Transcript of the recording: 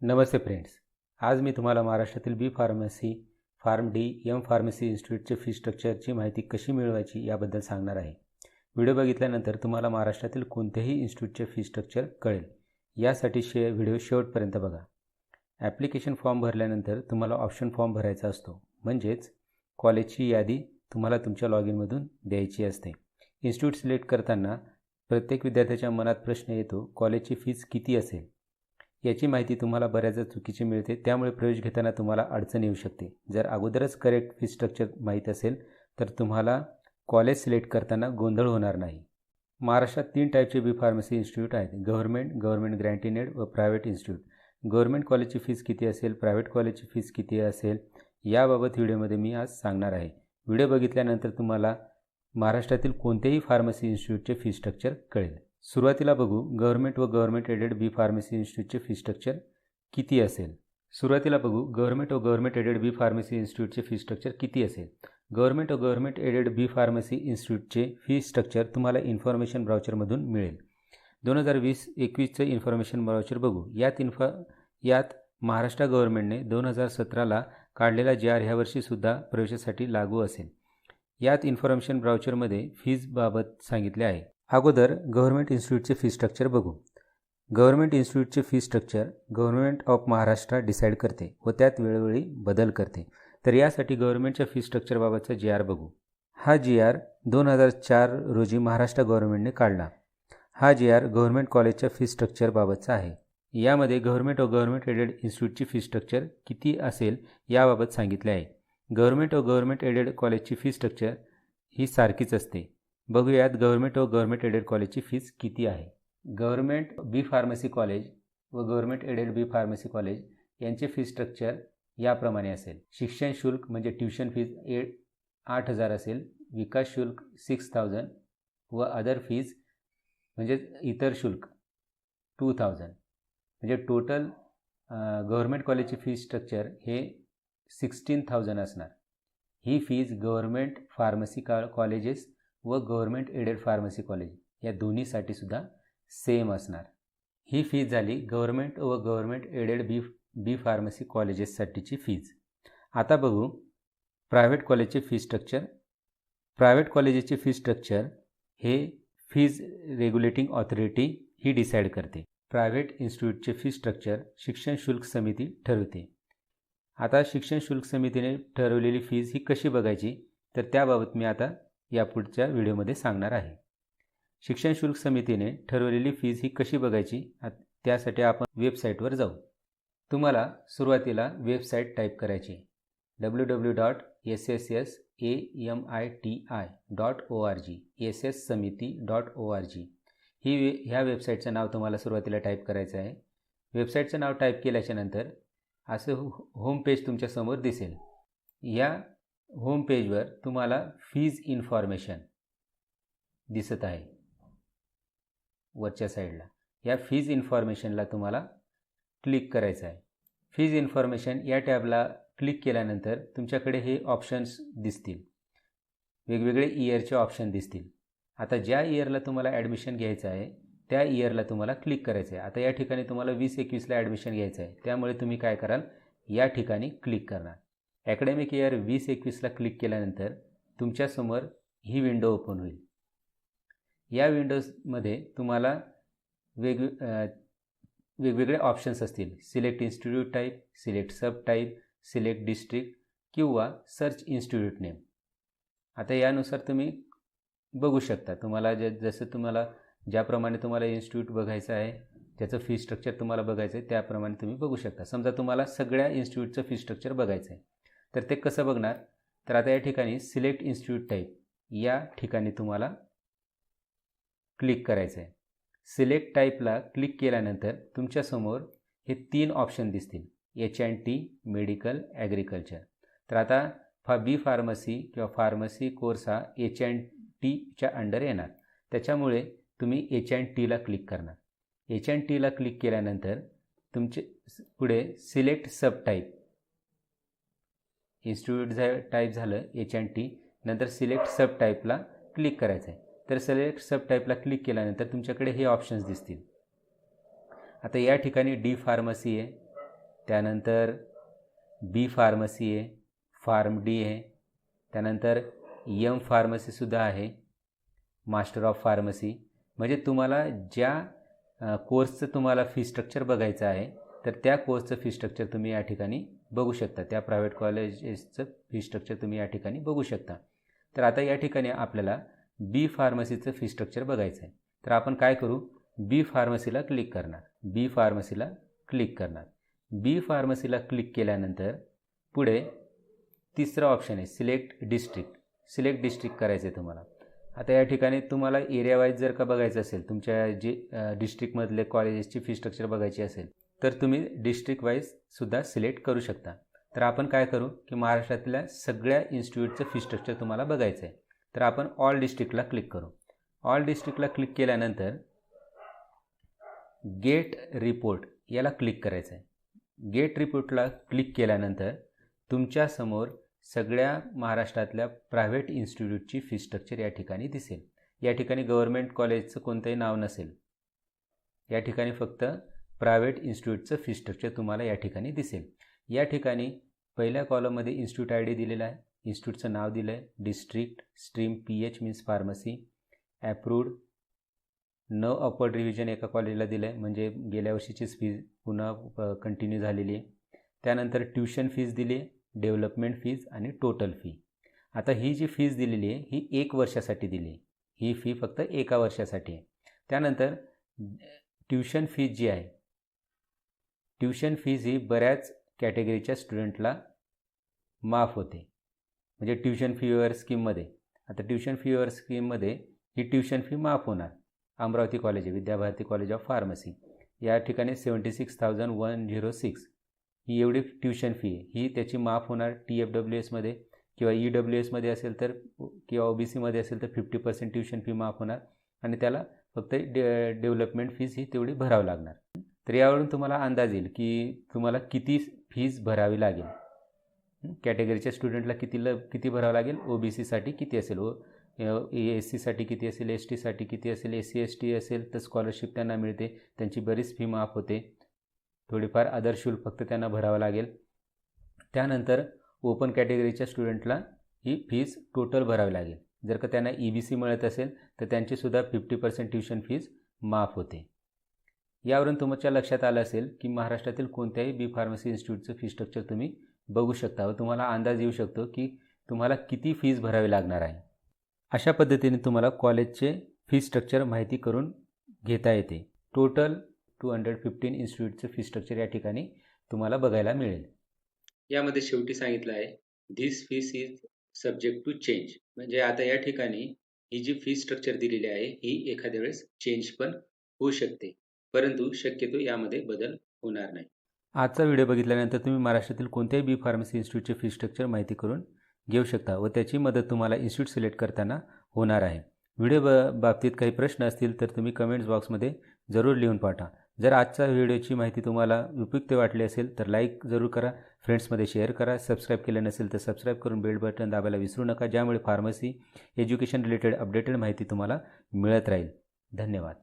नमस्ते friends, आज मी तुम्हाला महाराष्ट्रातील B pharmacy, pharm D, M pharmacy इन्स्टिट्यूटचे फी स्ट्रक्चरची माहिती कशी मिळवायची याबद्दल सांगणार आहे. व्हिडिओ बघितल्यानंतर तुम्हाला महाराष्ट्रातील कोणत्याही इन्स्टिट्यूटचे फी स्ट्रक्चर कळेल. यासाठी व्हिडिओ शेवटपर्यंत बघा. ॲप्लिकेशन फॉर्म भरल्यानंतर तुम्हाला ऑप्शन फॉर्म भरायचा असतो, म्हणजेच कॉलेजची यादी तुम्हाला तुमच्या लॉग इनमधून द्यायची असते. इन्स्टिट्यूट सिलेक्ट करताना प्रत्येक विद्यार्थ्याच्या मनात प्रश्न येतो, कॉलेजची फीज किती असेल. याची माहिती तुम्हाला बऱ्याचदा चुकीची मिळते, त्यामुळे प्रवेश घेताना तुम्हाला अडचण येऊ शकते. जर अगोदरच करेक्ट फी स्ट्रक्चर माहीत असेल तर तुम्हाला कॉलेज सिलेक्ट करताना गोंधळ होणार नाही. महाराष्ट्रात 3 टाईपचे बी फार्मसी इन्स्टिट्यूट आहेत: गव्हर्नमेंट ग्रँटेड व प्रायव्हेट इन्स्टिट्यूट. गव्हर्नमेंट कॉलेजची फीज किती असेल, प्रायव्हेट कॉलेजची फीज किती असेल याबाबत व्हिडिओमध्ये मी आज सांगणार आहे. व्हिडिओ बघितल्यानंतर तुम्हाला महाराष्ट्रातील कोणत्याही फार्मसी इन्स्टिट्यूटचे फी स्ट्रक्चर कळेल. सुरुवातीला बघू गव्हर्नमेंट व गव्हर्नमेंट एडेड बी फार्मसी इन्स्टिट्यूटचे फी स्ट्रक्चर किती असेल. गव्हर्नमेंट एडेड बी फार्मसी इन्स्टिट्यूटचे फी स्ट्रक्चर किती असेल. गव्हर्नमेंट एडेड बी फार्मसी इन्स्टिट्यूटचे फी स्ट्रक्चर तुम्हाला इन्फॉर्मेशन ब्राउचरमधून मिळेल. 2020-21चं इन्फॉर्मेशन ब्राउचर बघू. यात महाराष्ट्र गव्हर्नमेंटने 2017ला काढलेला GR ह्या वर्षीसुद्धा प्रवेशासाठी लागू असेल. यात इन्फॉर्मेशन ब्राउचरमध्ये फीजबाबत सांगितले आहे. अगोदर गव्हर्नमेंट इन्स्टिट्यूटचे फी स्ट्रक्चर बघू. गव्हर्नमेंट इन्स्टिट्यूटचे fee structure government of Maharashtra decide करते व त्यात वेळोवेळी बदल करते. तर यासाठी गव्हर्नमेंटच्या फी स्ट्रक्चरबाबतचा GR बघू. हा GR 2004 रोजी महाराष्ट्र गव्हर्नमेंटने काढला. हा GR गव्हर्नमेंट कॉलेजच्या फी स्ट्रक्चरबाबतचा आहे. यामध्ये गव्हर्नमेंट एडेड इन्स्टिट्यूटची फी स्ट्रक्चर किती असेल याबाबत सांगितले आहे. गव्हर्नमेंट एडेड कॉलेजची फी स्ट्रक्चर ही सारखीच असते. बघूयात गव्हर्नमेंट एडेड कॉलेजची फीज किती आहे. गव्हर्नमेंट बी फार्मसी कॉलेज व government aided B pharmacy college यांचे फी स्ट्रक्चर याप्रमाणे असेल. शिक्षण शुल्क म्हणजे ट्युशन फीज 8,000 असेल, विकास शुल्क 6,000 व अदर फीज म्हणजे इतर शुल्क 2,000. म्हणजे टोटल गव्हर्नमेंट कॉलेजची फी स्ट्रक्चर हे 16,000 असणार. ही फीज गव्हर्नमेंट फार्मसी कॉलेजेस व गव्हर्नमेंट एडेड फार्मसी कॉलेज या दोन्हीसाठी सुद्धा सेम असणार. ही फीज झाली गव्हर्नमेंट व गव्हर्नमेंट एडेड बी फार्मसी कॉलेजेससाठीची फीज. आता बघू प्रायव्हेट कॉलेजचे फी स्ट्रक्चर. प्रायव्हेट कॉलेजेसचे फी स्ट्रक्चर हे फीज रेग्युलेटिंग ऑथॉरिटी ही डिसाईड करते. प्रायव्हेट इन्स्टिट्यूटचे फी स्ट्रक्चर शिक्षण शुल्क समिती ठरवते. आता शिक्षण शुल्क समितीने ठरवलेली फीज ही कशी बघायची तर त्याबाबत मी आता यापुढच्या व्हिडिओमध्ये सांगणार आहे. शिक्षण शुल्क समितीने ठरवलेली फीज ही कशी बघायची त्यासाठी आपण वेबसाईटवर जाऊ. तुम्हाला सुरुवातीला वेबसाईट टाईप करायची www.ssamiti.org sssamiti.org. ह्या वेबसाईटचं नाव तुम्हाला सुरुवातीला टाईप करायचं आहे. वेबसाईटचं नाव टाईप केल्याच्यानंतर असं होम पेज तुमच्यासमोर दिसेल. या होम पेजवर तुम्हाला फीज इन्फॉर्मेशन दिसत आहे वरच्या साईडला. या फीज इन्फॉर्मेशनला तुम्हाला क्लिक करायचं आहे. फीज इन्फॉर्मेशन या टॅबला क्लिक केल्यानंतर तुमच्याकडे हे ऑप्शन्स दिसतील. वेगवेगळे इयरचे ऑप्शन दिसतील. आता ज्या इयरला तुम्हाला ॲडमिशन घ्यायचं आहे त्या इयरला तुम्हाला क्लिक करायचं आहे. आता या ठिकाणी तुम्हाला 2021ला ॲडमिशन घ्यायचं आहे, त्यामुळे तुम्ही काय कराल, या ठिकाणी क्लिक करणार. ॲकॅडमिक इयर 2021ला क्लिक केल्यानंतर तुमच्यासमोर ही विंडो ओपन होईल. या विंडोजमध्ये तुम्हाला वेगवेगळे ऑप्शन्स असतील. सिलेक्ट इन्स्टिट्यूट टाईप, सिलेक्ट सब टाईप, सिलेक्ट डिस्ट्रिक्ट किंवा सर्च इन्स्टिट्यूट नेम. आता यानुसार तुम्ही बघू शकता. तुम्हाला जसं तुम्हाला ज्याप्रमाणे तुम्हाला इन्स्टिट्यूट बघायचं आहे, त्याचं फी स्ट्रक्चर तुम्हाला बघायचं आहे त्याप्रमाणे तुम्ही बघू शकता. समजा तुम्हाला सगळ्या इन्स्टिट्यूटचं फी स्ट्रक्चर बघायचं आहे तर ते कसं बघणार, तर आता या ठिकाणी सिलेक्ट इन्स्टिट्यूट टाईप या ठिकाणी तुम्हाला क्लिक करायचं आहे. सिलेक्ट टाईपला क्लिक केल्यानंतर तुमच्यासमोर हे 3 ऑप्शन दिसतील: H&T, मेडिकल, ॲग्रिकल्चर. तर आता बी फार्मसी किंवा फार्मसी कोर्स हा H&Tच्या अंडर येणार. त्याच्यामुळे तुम्ही H&Tला क्लिक करणार. H&Tला क्लिक केल्यानंतर तुमचे पुढे सिलेक्ट सब टाईप, इन्स्टिट्यूट टाईप झालं H&T, नंतर सिलेक्ट सब टाईपला क्लिक करायचं आहे. तर सिलेक्ट सब टाईपला क्लिक केल्यानंतर तुमच्याकडे हे ऑप्शन्स दिसतील. आता या ठिकाणी डी फार्मसी आहे, त्यानंतर बी फार्मसी आहे, फार्म डी आहे, त्यानंतर एम फार्मसीसुद्धा आहे, मास्टर ऑफ फार्मसी. म्हणजे तुम्हाला ज्या कोर्सचं तुम्हाला फी स्ट्रक्चर बघायचं आहे तर त्या कोर्सचं फी स्ट्रक्चर तुम्ही या ठिकाणी बघू शकता. त्या प्रायव्हेट कॉलेजेसचं फी स्ट्रक्चर तुम्ही या ठिकाणी बघू शकता. तर आता या ठिकाणी आपल्याला बी फार्मसीचं फी स्ट्रक्चर बघायचं आहे. तर आपण काय करू, बी फार्मसीला क्लिक करणार. बी फार्मसीला क्लिक करणार. बी फार्मसीला क्लिक केल्यानंतर पुढे तिसरा ऑप्शन आहे सिलेक्ट डिस्ट्रिक्ट. सिलेक्ट डिस्ट्रिक्ट करायचं आहे तुम्हाला. आता या ठिकाणी तुम्हाला एरिया वाईज जर का बघायचं असेल, तुमच्या जे डिस्ट्रिक्टमधले कॉलेजेसची फी स्ट्रक्चर बघायची असेल तर तुम्ही डिस्ट्रिक्ट वाईजसुद्धा सिलेक्ट करू शकता. तर आपण काय करू की महाराष्ट्रातल्या सगळ्या इन्स्टिट्यूटचं फी स्ट्रक्चर तुम्हाला बघायचं आहे. तर आपण ऑल डिस्ट्रिक्टला क्लिक करू. ऑल डिस्ट्रिक्टला क्लिक केल्यानंतर गेट रिपोर्ट याला क्लिक करायचं आहे. गेट रिपोर्टला क्लिक केल्यानंतर तुमच्यासमोर सगळ्या महाराष्ट्रातल्या प्रायव्हेट इन्स्टिट्यूटची फी स्ट्रक्चर या ठिकाणी दिसेल. या ठिकाणी गव्हर्मेंट कॉलेजचं कोणतंही नाव नसेल. या ठिकाणी फक्त प्रायव्हेट इन्स्टिट्यूटचं फी स्ट्रक्चर तुम्हाला या ठिकाणी दिसेल. या ठिकाणी पहिल्या कॉलममध्ये इन्स्टिट्यूट आय डी दिलेला आहे, इन्स्टिट्यूटचं नाव दिलं आहे, district, stream PH means pharmacy, approved, no upward revision एका कॉलेजला दिलं आहे म्हणजे गेल्या वर्षीचीच फीज पुन्हा कंटिन्यू झालेली आहे. त्यानंतर ट्युशन फीज दिली आहे, डेव्हलपमेंट फीज आणि टोटल फी. आता ही जी फीज दिलेली आहे ही 1 वर्षासाठी दिली आहे. ही फी फक्त 1 वर्षासाठी आहे. त्यानंतर ट्युशन फीज जी आहे, ट्युशन फीज ही बऱ्याच कॅटेगरीच्या स्टुडंटला माफ होते. म्हणजे ट्युशन फीवर स्कीममध्ये, आता ट्युशन फीवर स्कीममध्ये ही ट्युशन फी माफ होणार. अमरावती कॉलेज आहे, विद्याभारती कॉलेज ऑफ फार्मसी, या ठिकाणी 76,106 ही एवढी ट्युशन फी आहे. ही त्याची माफ होणार. TFWSमध्ये किंवा EWSमध्ये असेल तर किंवा OBCमध्ये असेल तर 50% ट्युशन फी माफ होणार आणि त्याला फक्त डेव्हलपमेंट फीज ही तेवढी भरावं लागणार. तर यावरून तुम्हाला अंदाज येईल की तुम्हाला किती फीज भरावी लागेल. कॅटेगरीच्या स्टुडंटला किती भरावं लागेल, OBCसाठी किती असेल, SCसाठी किती असेल, STसाठी किती असेल, SC ST असेल तर स्कॉलरशिप त्यांना मिळते, त्यांची बरीच फी माफ होते. थोडीफार अदर शुल्क फक्त त्यांना भरावं लागेल. त्यानंतर ओपन कॅटेगरीच्या स्टुडंटला ही फीज टोटल भरावी लागेल. जर का त्यांना EBC मिळत असेल तर त्यांचीसुद्धा 50% ट्युशन फीज माफ होते. यावरून तुमच्या लक्षात आलं असेल की महाराष्ट्रातील कोणत्याही बी फार्मसी इन्स्टिट्यूटचं फी स्ट्रक्चर तुम्ही बघू शकता व तुम्हाला अंदाज येऊ शकतो की तुम्हाला किती फीज भरावी लागणार आहे. अशा पद्धतीने तुम्हाला कॉलेजचे फी स्ट्रक्चर माहिती करून घेता येते. टोटल 215 इन्स्टिट्यूटचं फी स्ट्रक्चर या ठिकाणी तुम्हाला बघायला मिळेल. यामध्ये शेवटी सांगितलं आहे this fees is subject to change. म्हणजे आता या ठिकाणी ही जी फी स्ट्रक्चर दिलेली आहे ही एखाद्या वेळेस चेंज पण होऊ शकते, परंतु शक्यतो यामध्ये बदल होणार नाही. आजचा व्हिडिओ बघितल्यानंतर तुम्ही महाराष्ट्रातील कोणत्याही बी फार्मसी इन्स्टिट्यूटचे फी स्ट्रक्चर माहिती करून घेऊ शकता व त्याची मदत तुम्हाला इन्स्टिट्यूट सिलेक्ट करताना होणार आहे. व्हिडिओ बाबतीत काही प्रश्न असतील तर तुम्ही कमेंट्स बॉक्समध्ये जरूर लिहून पाठवा. जर आजच्या व्हिडिओची माहिती तुम्हाला उपयुक्त वाटली असेल तर लाईक जरूर करा, फ्रेंड्समध्ये शेअर करा, सबस्क्राईब केलं नसेल तर सबस्क्राईब करून बेल बटन दाबायला विसरू नका, ज्यामुळे फार्मसी एज्युकेशन रिलेटेड अपडेटेड माहिती तुम्हाला मिळत राहील. धन्यवाद.